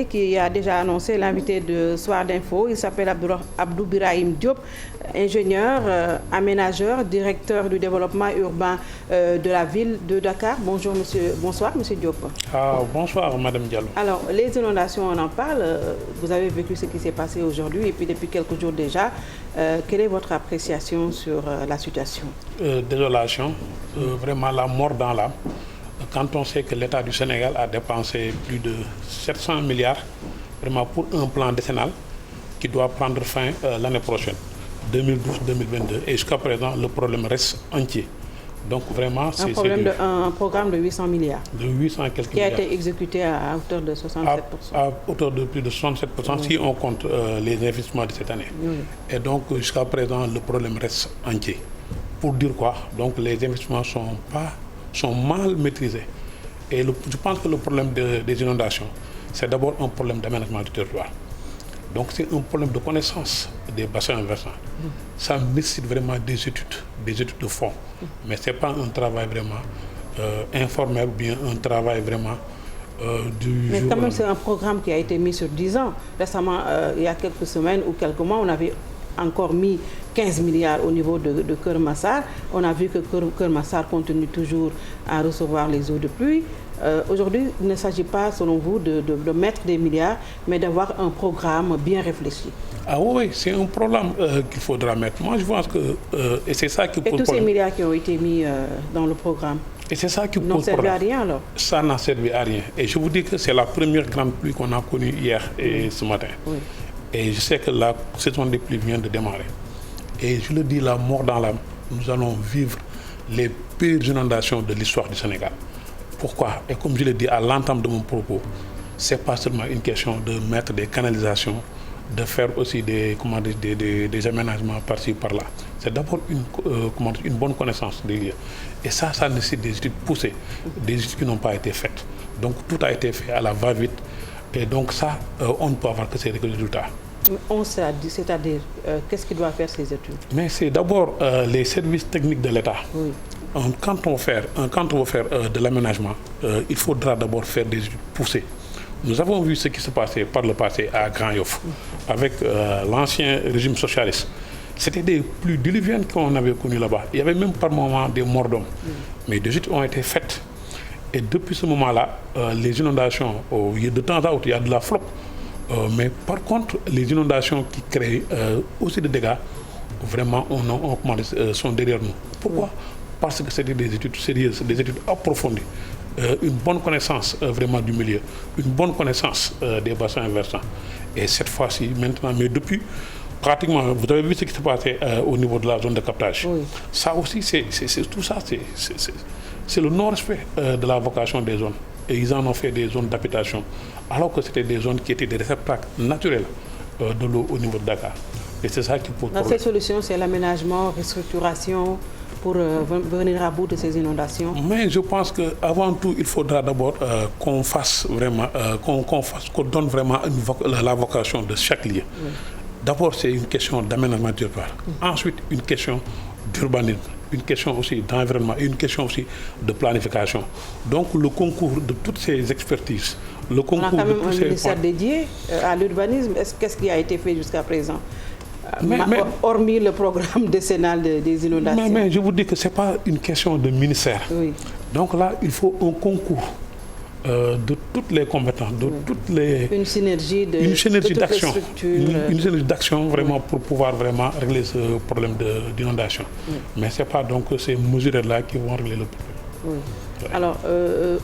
qui a déjà annoncé l'invité de Soir d'Info. Il s'appelle Abdou Birahim Diop, ingénieur, aménageur, directeur du développement urbain de la ville de Dakar. Bonsoir, monsieur Diop. Bonsoir, madame Diallo. Alors, les inondations, on en parle. Vous avez vécu ce qui s'est passé aujourd'hui et puis depuis quelques jours déjà. Quelle est votre appréciation sur la situation? Désolation, vraiment la mort dans l'âme. Quand on sait que l'État du Sénégal a dépensé plus de 700 milliards vraiment pour un plan décennal qui doit prendre fin l'année prochaine, 2012-2022. Et jusqu'à présent, le problème reste entier. Donc vraiment, c'est un programme de 800 milliards. De 800 quelques milliards. Qui a été exécuté à hauteur de 67%. À hauteur de plus de 67%, oui. Si on compte les investissements de cette année. Oui. Et donc, jusqu'à présent, le problème reste entier. Pour dire quoi? Donc, les investissements sont mal maîtrisés. Et je pense que le problème des inondations, c'est d'abord un problème d'aménagement du territoire. Donc c'est un problème de connaissance des bassins versants. Ça nécessite vraiment des études de fond. Mais ce n'est pas un travail vraiment informel ou bien un travail vraiment Mais quand même, c'est un programme qui a été mis sur 10 ans. Récemment, il y a quelques semaines ou quelques mois, on avait encore mis 15 milliards au niveau de Keur Massar. On a vu que Keur Massar continue toujours à recevoir les eaux de pluie. Aujourd'hui, il ne s'agit pas, selon vous, de mettre des milliards, mais d'avoir un programme bien réfléchi. Ah oui, c'est un programme qu'il faudra mettre. Moi, je pense que... et c'est ça qui pose problème. Et tous ces milliards qui ont été mis dans le programme, et c'est ça qui pose n'ont servi à rien alors? Ça n'a servi à rien. Et je vous dis que c'est la première grande pluie qu'on a connue hier et ce matin. Oui. Et je sais que la saison des pluies vient de démarrer. Et je le dis, la mort dans l'âme, nous allons vivre les pires inondations de l'histoire du Sénégal. Pourquoi? Et comme je l'ai dit à l'entame de mon propos, ce n'est pas seulement une question de mettre des canalisations, de faire aussi des aménagements par-ci, par-là. C'est d'abord une bonne connaissance des lieux. Et ça nécessite des études poussées, des études qui n'ont pas été faites. Donc tout a été fait à la va-vite. Et donc ça, on ne peut avoir que ces résultats. C'est-à-dire, qu'est-ce qui doit faire ces études? Mais c'est d'abord les services techniques de l'État. Oui. Quand on veut faire de l'aménagement, il faudra d'abord faire des études poussées. Nous avons vu ce qui se passait par le passé à Grand Yoff, avec l'ancien régime socialiste. C'était des pluies diluviennes qu'on avait connues là-bas. Il y avait même par moments des morts d'hommes. Mais des études ont été faites. Et depuis ce moment-là, les inondations, de temps à autre, il y a de la flotte. Mais par contre, les inondations qui créent aussi des dégâts, vraiment, sont derrière nous. Pourquoi? Parce que c'était des études sérieuses, des études approfondies, une bonne connaissance vraiment du milieu, une bonne connaissance des bassins versants. Et cette fois-ci, maintenant, mais depuis, pratiquement, vous avez vu ce qui s'est passé au niveau de la zone de captage. Oui. Ça aussi, tout ça, c'est le non-respect de la vocation des zones. Et ils en ont fait des zones d'habitation, alors que c'était des zones qui étaient des réceptacles naturels de l'eau au niveau de Dakar. Et c'est ça qui pose problème. Cette solution, c'est l'aménagement, restructuration pour venir à bout de ces inondations. Mais je pense qu'avant tout, il faudra d'abord qu'on fasse vraiment, qu'on donne vraiment la vocation de chaque lieu. Oui. D'abord, c'est une question d'aménagement du territoire. Ensuite, une question d'urbanisme, une question aussi d'environnement et une question aussi de planification. Donc, le concours de toutes ces expertises, le concours on a quand même un ministère dédié à l'urbanisme. Qu'est-ce qui a été fait jusqu'à présent? Hormis le programme décennal des inondations. Mais je vous dis que ce n'est pas une question de ministère. Oui. Donc là, il faut un concours de toutes les compétences, de toutes les... Une synergie d'action. Une synergie d'action vraiment pour pouvoir vraiment régler ce problème d'inondation. Oui. Mais ce n'est pas donc ces mesures-là qui vont régler le problème. Oui. Alors,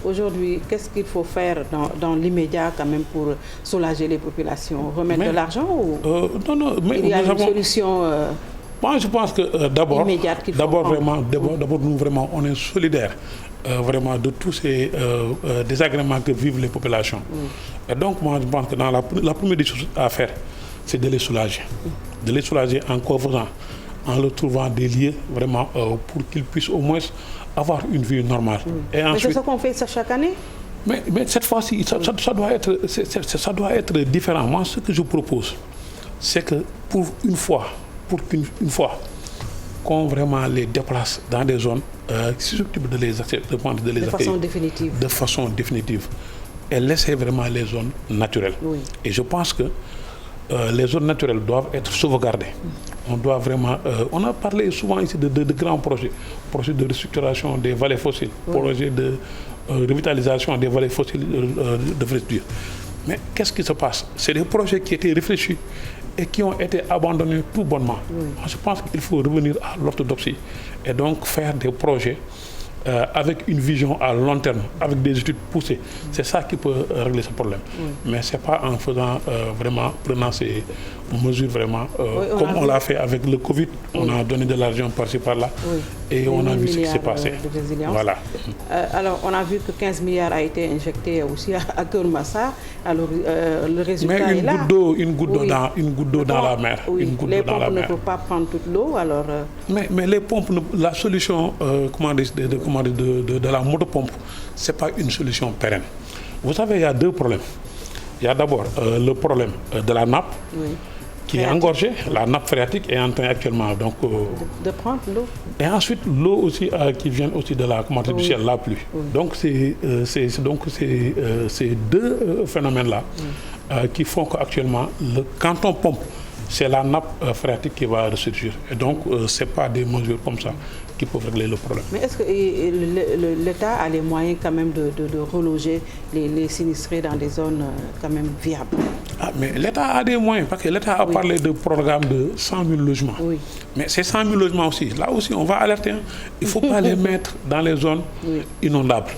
aujourd'hui, qu'est-ce qu'il faut faire dans l'immédiat quand même pour soulager les populations? Remettre de l'argent ou non, mais il y a une solution moi, je pense que d'abord, nous vraiment, on est solidaires vraiment de tous ces désagréments que vivent les populations. Et donc, moi, je pense que la première des choses à faire, c'est de les soulager. De les soulager en faisant, en leur trouvant des lieux vraiment pour qu'ils puissent au moins avoir une vie normale. Et ensuite, mais c'est ce qu'on fait ça chaque année? Mais cette fois-ci, ça doit être différent. Moi, ce que je propose, c'est que pour qu'une fois qu'on vraiment les déplace dans des zones susceptibles de les accepter, de façon définitive. De façon définitive. et laisser vraiment les zones naturelles. Oui. Et je pense que les zones naturelles doivent être sauvegardées. On doit vraiment... on a parlé souvent ici de grands projets de restructuration des vallées fossiles, projets de revitalisation des vallées fossiles de verdure. Mais qu'est-ce qui se passe? C'est des projets qui étaient réfléchis et qui ont été abandonnés tout bonnement. Je pense qu'il faut revenir à l'orthodoxie et donc faire des projets avec une vision à long terme, avec des études poussées. C'est ça qui peut régler ce problème. Mais ce n'est pas en faisant prenant ces mesures vraiment, comme on l'a fait avec le Covid, on a donné de l'argent par-ci par-là, et on a vu ce qui s'est passé. Voilà. Alors, on a vu que 15 milliards a été injecté aussi à Keur Massar. Alors, le résultat est là. Une goutte d'eau dans la mer. Les pompes ne peuvent pas prendre toute l'eau, alors... Mais les pompes, la solution de la motopompe, ce n'est pas une solution pérenne. Vous savez, il y a deux problèmes. Il y a d'abord le problème de la nappe, qui est engorgée. La nappe phréatique est en train actuellement donc, de prendre l'eau. Et ensuite, l'eau aussi qui vient aussi de la du ciel, la pluie. Donc, c'est ces deux phénomènes-là qui font qu'actuellement, quand on pompe, c'est la nappe phréatique qui va ressurgir. Et donc, ce n'est pas des mesures comme ça qui peuvent régler le problème. Mais est-ce que l'État a les moyens quand même de reloger les sinistrés dans des zones quand même viables? Mais l'État a des moyens, parce que l'État a parlé de programme de 100 000 logements. Mais ces 100 000 logements aussi, là aussi, on va alerter. Il ne faut pas les mettre dans les zones inondables.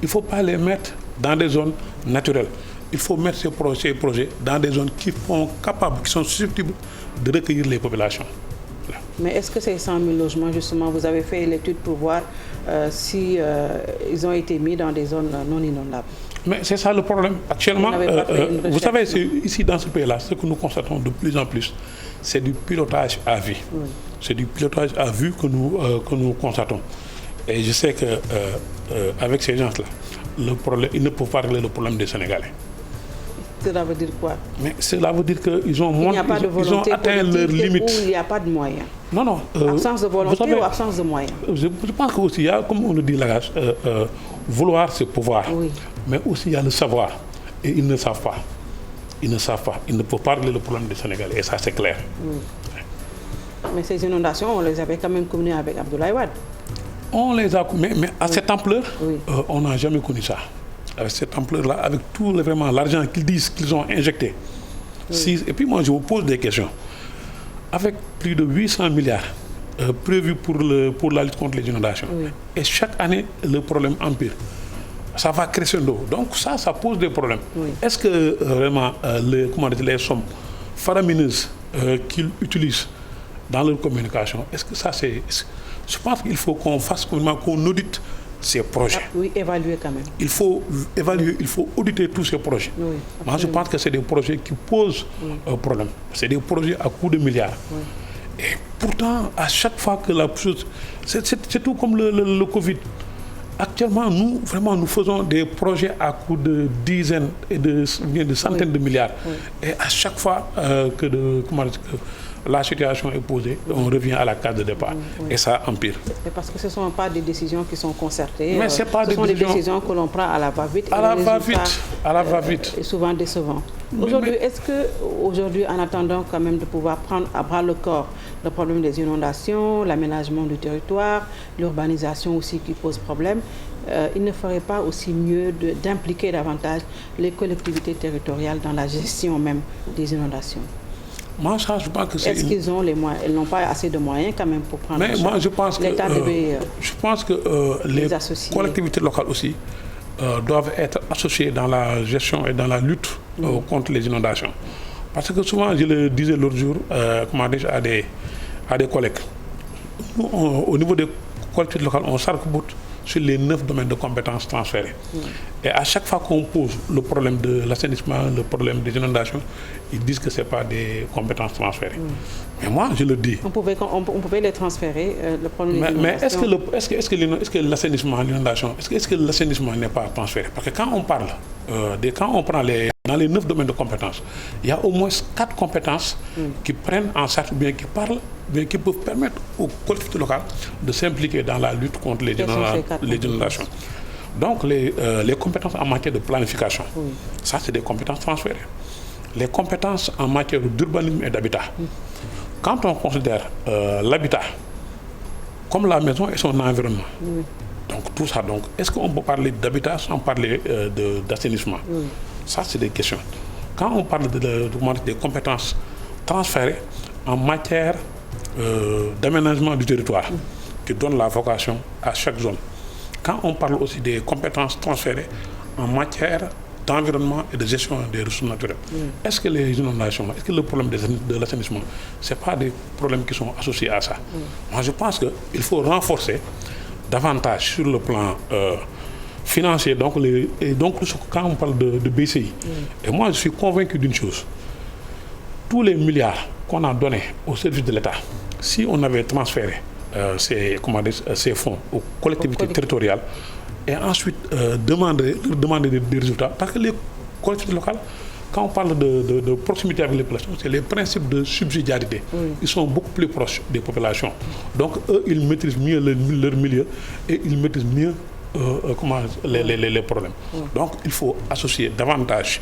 Il ne faut pas les mettre dans des zones naturelles. Il faut mettre ces projets dans des zones qui sont susceptibles de recueillir les populations. Voilà. Mais est-ce que ces 100 000 logements, justement, vous avez fait l'étude pour voir si ils ont été mis dans des zones non inondables? Mais c'est ça le problème. Actuellement, vous savez, ici dans ce pays-là, ce que nous constatons de plus en plus, c'est du pilotage à vue. C'est du pilotage à vue que nous constatons. Et je sais qu'avec ces gens-là, ils ne peuvent pas régler le problème des Sénégalais. Cela veut dire quoi? Mais cela veut dire qu'ils ont atteint leurs limites. Ou il n'y a pas de moyens. Non. Absence de volonté ou absence de moyens? Je pense qu'aussi, il y a, comme on le dit là, vouloir c'est pouvoir. Mais aussi il y a le savoir. Et ils ne savent pas. Ils ne savent pas. Ils ne peuvent pas régler le problème des Sénégalais. Et ça, c'est clair. Mais ces inondations, on les avait quand même connues avec Abdoulaye Wade. On les a, mais à cette ampleur, on n'a jamais connu ça. Avec cette ampleur-là, avec tout vraiment l'argent qu'ils disent qu'ils ont injecté. Et puis moi, je vous pose des questions. Avec plus de 800 milliards prévus pour la lutte contre les inondations, et chaque année, le problème empire. Ça va crescendo. Donc ça pose des problèmes. Est-ce que vraiment les sommes faramineuses qu'ils utilisent dans leur communication, est-ce que ça c'est... Je pense qu'il faut qu'on fasse, qu'on audite ces projets. Évaluer quand même. Il faut évaluer, il faut auditer tous ces projets. Moi, je pense que c'est des projets qui posent problème. C'est des projets à coût de milliards. Et pourtant, à chaque fois que la chose... C'est tout comme le Covid. Actuellement, nous faisons des projets à coût de dizaines et de centaines de milliards. Et à chaque fois que la situation est posée, on revient à la case de départ. Et ça empire. Et parce que ce ne sont pas des décisions qui sont concertées. Mais ce sont des décisions que l'on prend à la va-vite. À la va-vite. Et souvent décevant. Aujourd'hui, est-ce que, en attendant quand même de pouvoir prendre à bras le corps le problème des inondations, l'aménagement du territoire, l'urbanisation aussi qui pose problème, il ne faudrait pas aussi mieux d'impliquer davantage les collectivités territoriales dans la gestion même des inondations? Moi, ça, je pense que c'est... Est-ce qu'ils ont les moyens? Ils n'ont pas assez de moyens quand même pour prendre... Mais moi, je pense que les collectivités locales aussi doivent être associées dans la gestion et dans la lutte contre les inondations. Parce que souvent, je le disais l'autre jour, à des collègues, nous, au niveau des collectivités locales, on s'arc-boute sur les 9 domaines de compétences transférés. Et à chaque fois qu'on pose le problème de l'assainissement, le problème des inondations, ils disent que ce n'est pas des compétences transférées. Mais moi, je le dis. On pouvait les transférer, le problème des inondations. Mais est-ce que l'assainissement, l'inondation, est-ce que l'assainissement n'est pas transféré? Parce que quand on parle, quand on prend dans les 9 domaines de compétences, il y a au moins 4 compétences qui prennent en charge, bien qui parlent, bien qui peuvent permettre aux collectivités locales de s'impliquer dans la lutte contre les inondations. Donc les compétences en matière de planification, ça c'est des compétences transférées. Les compétences en matière d'urbanisme et d'habitat. Quand on considère l'habitat comme la maison et son environnement, donc tout ça, donc est-ce qu'on peut parler d'habitat sans parler d'assainissement? Ça c'est des questions. Quand on parle des compétences transférées en matière d'aménagement du territoire, qui donne la vocation à chaque zone. Quand on parle aussi des compétences transférées en matière d'environnement et de gestion des ressources naturelles, est-ce que les inondations, est-ce que le problème de l'assainissement, ce n'est pas des problèmes qui sont associés à ça? Moi, je pense qu'il faut renforcer davantage sur le plan financier, donc quand on parle de BCI. Et moi, je suis convaincu d'une chose. Tous les milliards qu'on a donnés au service de l'État, si on avait transféré ces fonds aux collectivités territoriales et ensuite demander des résultats, parce que les collectivités locales, quand on parle de proximité avec les populations, c'est les principes de subsidiarité. Ils sont beaucoup plus proches des populations. Donc eux, ils maîtrisent mieux leur milieu et ils maîtrisent mieux les problèmes. Donc il faut associer davantage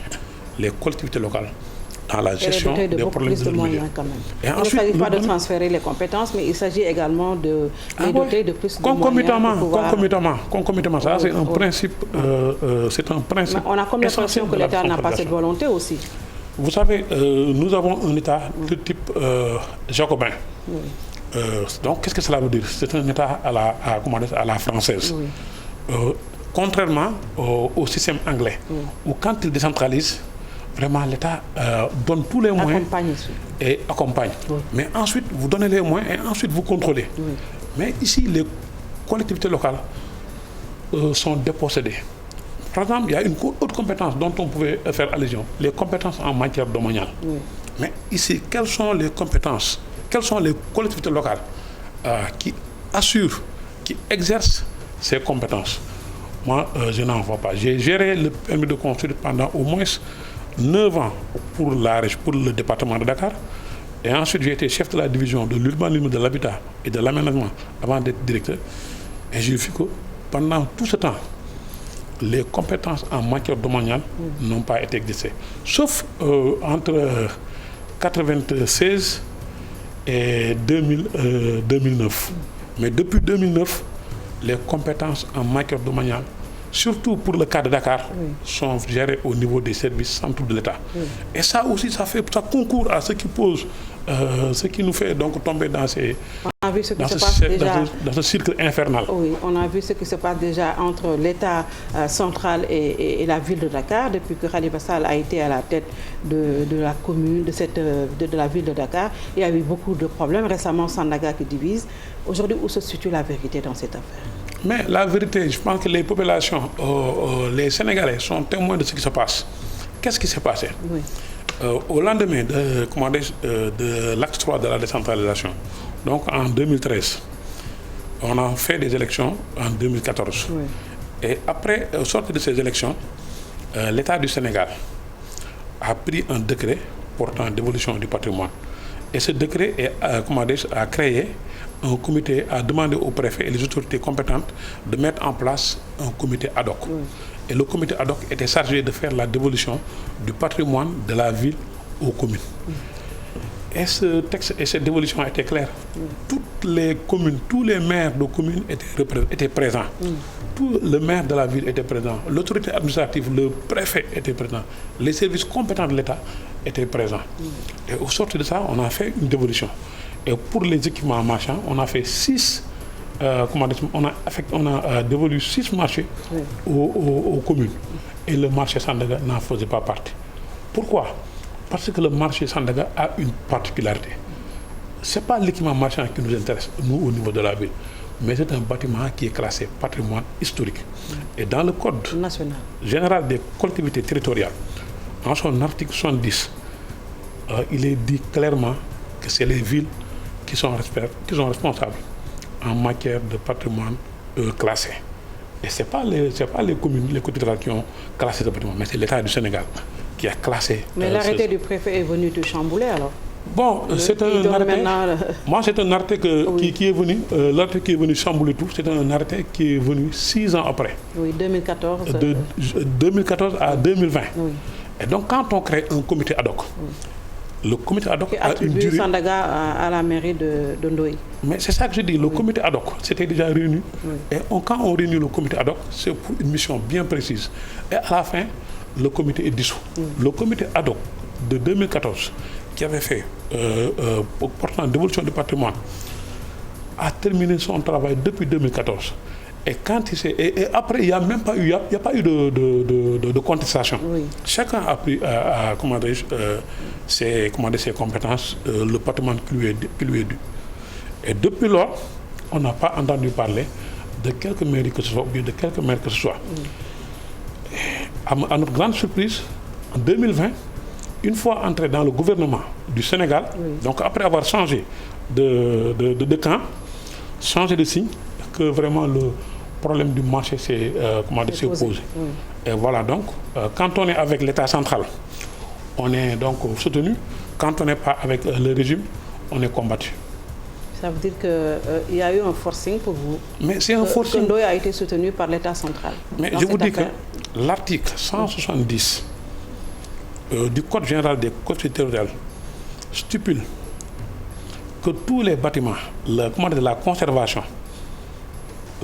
les collectivités locales dans la gestion des problèmes de moyens quand même. Et ensuite, il ne s'agit pas de transférer les compétences, mais il s'agit également de les doter de plus de moyens. Concomitamment, ça c'est un principe. C'est un principe. Mais on a comme l'impression que l'État n'a pas cette volonté aussi. Vous savez, nous avons un État de type jacobin. Donc, qu'est-ce que cela veut dire? C'est un État à la française. Contrairement au système anglais, où quand il décentralise, vraiment, l'État donne tous les moyens et accompagne. Mais ensuite, vous donnez les moyens et ensuite vous contrôlez. Mais ici, les collectivités locales sont dépossédées. Par exemple, il y a une autre compétence dont on pouvait faire allusion, les compétences en matière domaniale. Mais ici, quelles sont les compétences, quelles sont les collectivités locales qui assurent, qui exercent ces compétences? Moi, je n'en vois pas. J'ai géré le permis de construire pendant au moins 9 ans pour le département de Dakar. Et ensuite, j'ai été chef de la division de l'urbanisme, de l'habitat et de l'aménagement avant d'être directeur. Et j'ai vu que pendant tout ce temps, les compétences en matière domaniale n'ont pas été exercées. Sauf entre 1996 et 2009. Mais depuis 2009, les compétences en matière domaniale, surtout pour le cas de Dakar, sont gérées au niveau des services centraux de l'État. Et ça aussi, ça concourt à ce qui nous fait donc tomber dans ce cercle infernal. Oui, on a vu ce qui se passe déjà entre l'État central et la ville de Dakar, depuis que Khalifa Sall a été à la tête de la commune, de la ville de Dakar. Il y a eu beaucoup de problèmes. Récemment, Sandaga qui divise. Aujourd'hui, où se situe la vérité dans cette affaire? Mais la vérité, je pense que les populations, les Sénégalais sont témoins de ce qui se passe. Qu'est-ce qui s'est passé? Au lendemain de l'acte 3 de la décentralisation, donc en 2013, on a fait des élections en 2014. Et après, au sortir de ces élections, l'État du Sénégal a pris un décret portant d'évolution du patrimoine. Et ce décret a créé un comité, a demandé au préfet et les autorités compétentes de mettre en place un comité ad hoc. Et le comité ad hoc était chargé de faire la dévolution du patrimoine de la ville aux communes. Et ce texte et cette dévolution était claire. Toutes les communes, tous les maires de communes étaient présents. Tout le maire de la ville était présent. L'autorité administrative, le préfet était présent. Les services compétents de l'État étaient présents. Et au sortir de ça, on a fait une dévolution. Et pour les équipements marchands, on a fait 6 on a dévolu 6 marchés aux communes. Et le marché Sandaga n'en faisait pas partie. Pourquoi? Parce que le marché Sandaga a une particularité. Ce n'est pas l'équipement marchand qui nous intéresse, nous, au niveau de la ville, mais c'est un bâtiment qui est classé patrimoine historique. Et dans le Code général des collectivités territoriales, en son article 70, il est dit clairement que c'est les villes qui sont responsables en matière de patrimoine classé. Et ce n'est pas les communes, les collectivités qui ont classé ce patrimoine, mais c'est l'État du Sénégal qui a classé. Mais l'arrêté du préfet est venu tout chambouler alors? Bon, c'est un arrêté. Moi, c'est un arrêté qui est venu. L'arrêté qui est venu chambouler tout, c'est un arrêté qui est venu 6 ans après. Oui, 2014. De 2014 à 2020. Oui. Et donc, quand on crée un comité ad hoc, le comité ad hoc a une durée. Sandaga à la mairie de Ndoye. Mais c'est ça que je dis, le comité ad hoc, c'était déjà réuni. Oui. Et quand on réunit le comité ad hoc, c'est pour une mission bien précise. Et à la fin, le comité est dissous. Le comité ad hoc de 2014, qui avait fait portant dévolution du patrimoine, a terminé son travail depuis 2014. Et quand et après, il n'y a même pas eu, il y a pas eu de contestation. Oui. Chacun a pris ses compétences, le patrimoine qui lui est dû. Et depuis lors, on n'a pas entendu parler de quelque mairie que ce soit, ou bien de quelque maire que ce soit. À notre grande surprise, en 2020, une fois entré dans le gouvernement du Sénégal, donc après avoir changé de camp, changé de signe, que vraiment le problème du marché s'est posé. Oui. Et voilà, donc, quand on est avec l'État central, on est donc soutenu. Quand on n'est pas avec le régime, on est combattu. Ça veut dire qu'il y a eu un forcing pour vous. Mais c'est un forcing. Ndoye a été soutenu par l'État central. Mais je vous dis que l'article 170 du Code général des collectivités territoriales stipule que tous les bâtiments, la conservation,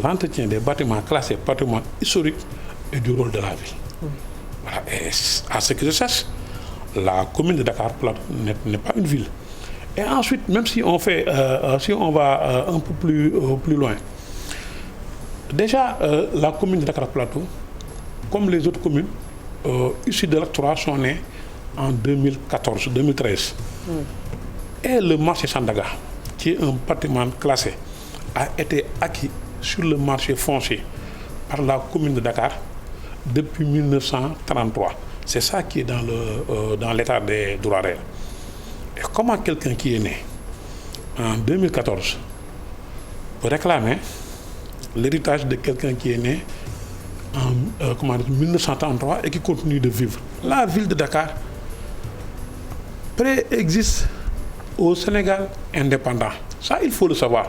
l'entretien des bâtiments classés patrimoine historique est du rôle de la ville. Oui. Voilà. Et à ce que je sache, la commune de Dakar Plateau n'est pas une ville. Et ensuite, même si on fait, si on va un peu plus loin, déjà la commune de Dakar Plateau, comme les autres communes issues de l'acte sont nées en 2013. Oui. Et le marché Sandaga, qui est un patrimoine classé, a été acquis sur le marché foncier par la commune de Dakar depuis 1933. C'est ça qui est dans l'état des droits réels. Et comment quelqu'un qui est né en 2014 peut réclamer l'héritage de quelqu'un qui est né en 1933 et qui continue de vivre? La ville de Dakar préexiste au Sénégal indépendant. Ça, il faut le savoir.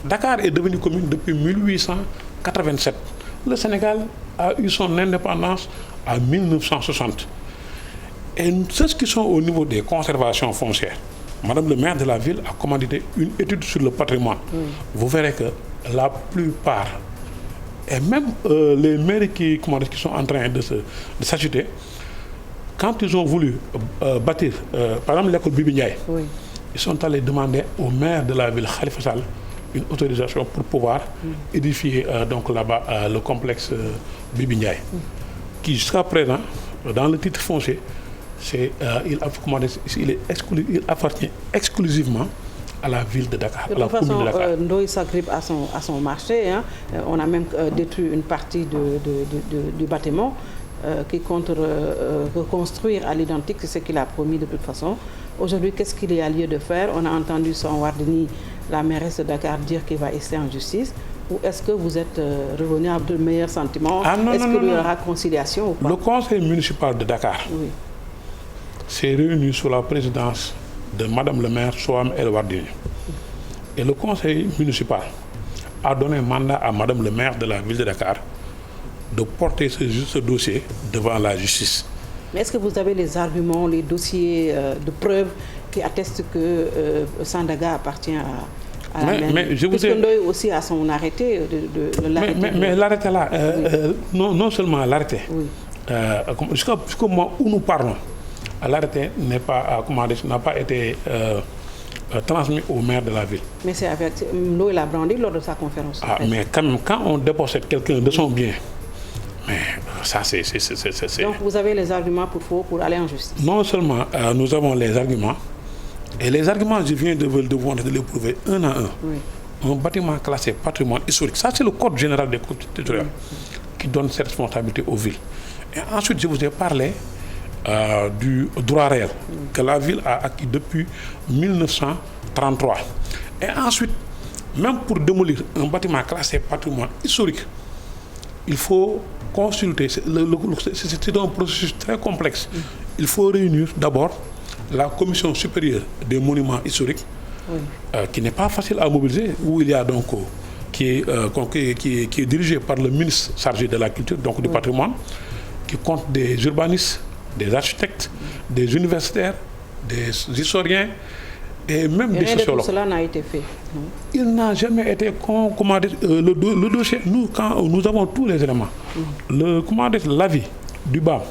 Dakar est devenue commune depuis 1887. Le Sénégal a eu son indépendance en 1960. Et ceux qui sont au niveau des conservations foncières, Madame le maire de la ville a commandité une étude sur le patrimoine. Vous verrez que la plupart, et même les mairies qui sont en train de s'agiter, quand ils ont voulu bâtir, par exemple l'école Bibi Ndiaye, ils sont allés demander au maire de la ville, Khalifa Sall, une autorisation pour pouvoir édifier donc là-bas le complexe Bibi Ndiaye, qui jusqu'à présent, dans le titre foncier, il appartient exclusivement à la ville de Dakar. De toute façon, Ndoye s'agrippe à son marché. Hein. On a même détruit une partie du bâtiment qui compte reconstruire à l'identique, c'est ce qu'il a promis de toute façon. Aujourd'hui, qu'est-ce qu'il y a lieu de faire? On a entendu Son Wardini, la mairesse de Dakar, dire qu'il va rester en justice. Ou est-ce que vous êtes revenu à de meilleurs sentiments? Est-ce qu'il y aura conciliation ou pas? Le conseil municipal de Dakar s'est réuni sous la présidence de Madame le maire Soham El Wardini. Et le conseil municipal a donné mandat à Madame le maire de la ville de Dakar de porter ce dossier devant la justice. Mais est-ce que vous avez les arguments, les dossiers de preuves qui attestent que Sandaga appartient à la mairie? Parce que Ndoye aussi a son arrêté de l'arrêté. Mais l'arrêté là, non seulement l'arrêté, jusqu'au moment où nous parlons, l'arrêté n'a pas été transmis au maire de la ville. Mais c'est avec Ndoye l'a brandi lors de sa conférence. Mais quand on dépossède quelqu'un de son bien, mais ça c'est... Donc vous avez les arguments pour aller en justice? Non seulement nous avons les arguments, et les arguments, je viens de les prouver un à un. Oui. Un bâtiment classé patrimoine historique, ça c'est le code général des collectivités territoriales qui donne cette responsabilité aux villes. Et ensuite, je vous ai parlé du droit réel que la ville a acquis depuis 1933. Et ensuite, même pour démolir un bâtiment classé patrimoine historique, il faut consulter. C'est un processus très complexe. Il faut réunir d'abord la commission supérieure des monuments historiques, qui n'est pas facile à mobiliser, où il y a donc qui est dirigé par le ministre chargé de la culture, donc du patrimoine, qui compte des urbanistes, des architectes, des universitaires, des historiens et même des sociologues. Tout cela n'a été fait. Il n'a jamais été commandé le dossier. Nous, quand nous avons tous les éléments, l'avis du BAM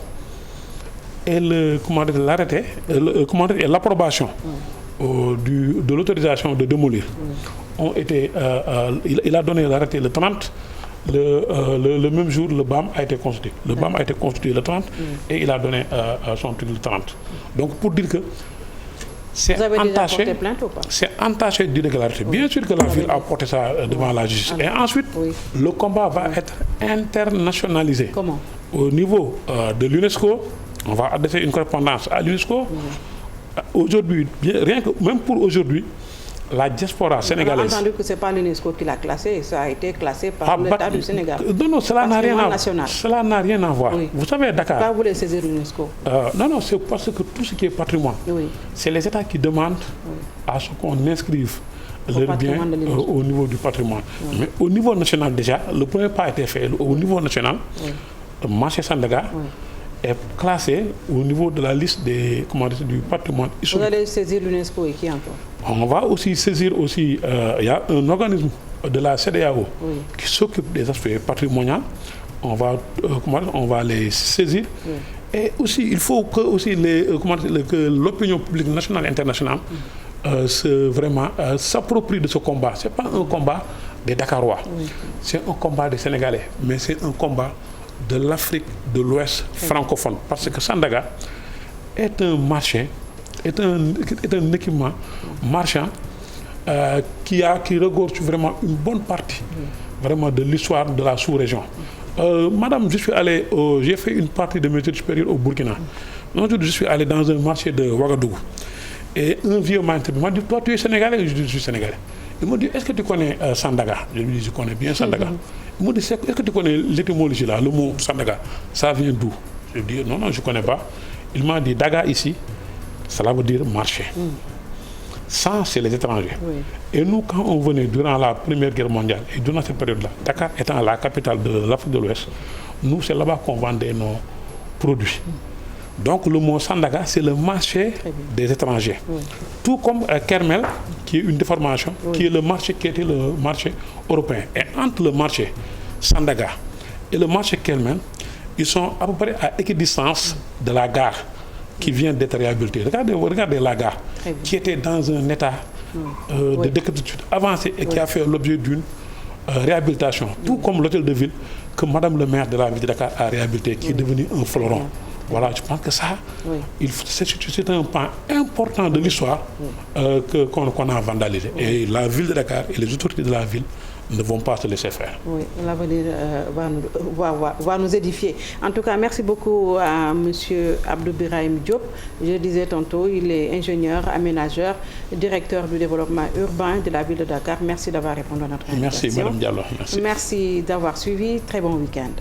et l'arrêté, et l'approbation de l'autorisation de démolir ont été. Il a donné l'arrêté le 30. Le même jour, le BAM a été constitué. Le BAM a été constitué le 30 et il a donné son truc le 30. Donc pour dire que c'est entaché d'irrégularité. Bien sûr que la ville a porté ça devant la justice. Et ensuite, le combat va être internationalisé. Comment? Au niveau de l'UNESCO, on va adresser une correspondance à l'UNESCO. Aujourd'hui, rien que même pour aujourd'hui, la diaspora sénégalaise. On a entendu que ce n'est pas l'UNESCO qui l'a classé, ça a été classé par l'État du Sénégal. Non, cela n'a rien à voir. Oui. Vous savez, Dakar. Pourquoi vous voulez saisir l'UNESCO? Non, c'est parce que tout ce qui est patrimoine, c'est les États qui demandent à ce qu'on inscrive leurs biens au niveau du patrimoine. Mais au niveau national déjà, le premier pas a été fait. Au niveau national, le marché Sandaga est classé au niveau de la liste du patrimoine historique. Vous allez saisir l'UNESCO et qui encore? On va aussi saisir il y a un organisme de la CEDEAO qui s'occupe des aspects patrimoniaux. On va les saisir. Et aussi, il faut que l'opinion publique nationale et internationale s'approprie de ce combat. Ce n'est pas un combat des Dakarois, c'est un combat des Sénégalais, mais c'est un combat de l'Afrique de l'Ouest francophone. Parce que Sandaga est un marché, est un équipement marchand qui regorge vraiment une bonne partie vraiment de l'histoire de la sous-région. Madame, j'ai fait une partie de mes études supérieures au Burkina. Un jour, je suis allé dans un marché de Ouagadougou. Et un vieux m'a dit, toi tu es sénégalais? Je dis, je suis sénégalais. Il m'a dit, est-ce que tu connais Sandaga? Je lui ai dit, je connais bien Sandaga. Il m'a dit, est-ce que tu connais l'étymologie là, le mot Sandaga? Ça vient d'où? Je lui ai dit, non, je ne connais pas. Il m'a dit, Daga ici, cela veut dire marché. Ça, c'est les étrangers. Et nous, quand on venait durant la Première Guerre mondiale, et durant cette période-là, Dakar étant la capitale de l'Afrique de l'Ouest, nous, c'est là-bas qu'on vendait nos produits. Donc le mot Sandaga, c'est le marché des étrangers. Tout comme Kermel, qui est une déformation, qui est le marché qui était le marché européen. Et entre le marché Sandaga et le marché Kermel, ils sont à peu près à équidistance de la gare qui vient d'être réhabilitée. Regardez la gare, qui était dans un état de décrépitude avancée et qui a fait l'objet d'une réhabilitation. Tout comme l'hôtel de ville que Madame le maire de la ville de Dakar a réhabilité, qui est devenu un fleuron. Voilà, je pense que ça, c'est un pan important de l'histoire qu'on a vandalisé. Et la ville de Dakar et les autorités de la ville ne vont pas se laisser faire. Oui, l'avenir va nous édifier. En tout cas, merci beaucoup à M. Abdou Birahim Diop. Je le disais tantôt, il est ingénieur, aménageur, directeur du développement urbain de la ville de Dakar. Merci d'avoir répondu à notre invitation. Merci, Mme Diallo. Merci d'avoir suivi. Très bon week-end.